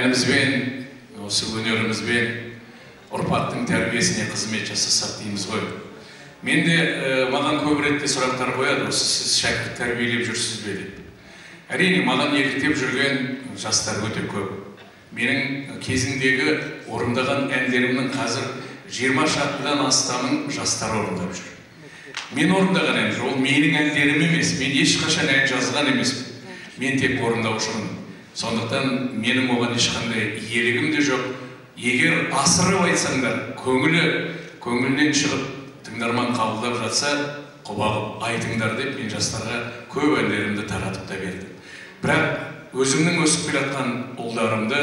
әнімізбен, осы өнерімізбен ұрпақтың тәрбиесіне қызмет жасасақ дейміз ғой. Мен де маған көп ретте сұрақтар қояды, осы сіз шәкірт тәрбиелеп жүрсіз бе деп. Әрине, маған еліктеп жүрген жастар өте көп. Менің кезіндегі орындаған әндерімнің қазір 20 шақтыдан астамын жастар орындап жүр. Мен орындаған ән, ол менің әндерім емес, мен ешқашан ән жазған емеспін. Мен тек орындаушымын. Сондықтан менің оған ешқандай иелігім де жоқ. Егер асырып айтсаңдар, көңілінен шығып тыңдарман қабылдап жатса, құбағып айтыңдар деп мен жастарға көп әндерімді таратып та бердім. Бірақ өзімнің өсіп келе жатқан ұлдарымды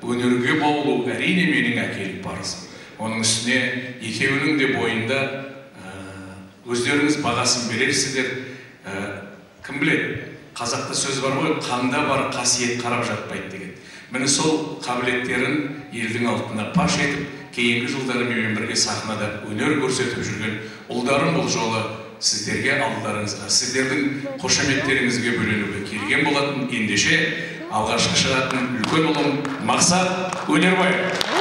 өнерге баулу әрине менің әкелік парызым. Оның үстіне екеуінің де бойында өздеріңіз бағасын берерсіздер. Кім біледі, қазақта сөз бар ғой, қанда бар қасиет қарап жатпайды деген. Міне сол қабілеттерін елдің алдына паш етіп, кейінгі жылдары менімен бірге сахнада өнер көрсетіп жүрген ұлдарым бұл жолы сіздерге, алдарыңызға, сіздердің қошаметтеріңізге бөленуге келген болатын. Ендеше алғашқы шығатын үлкен ұлым Мақсат Өнербаев.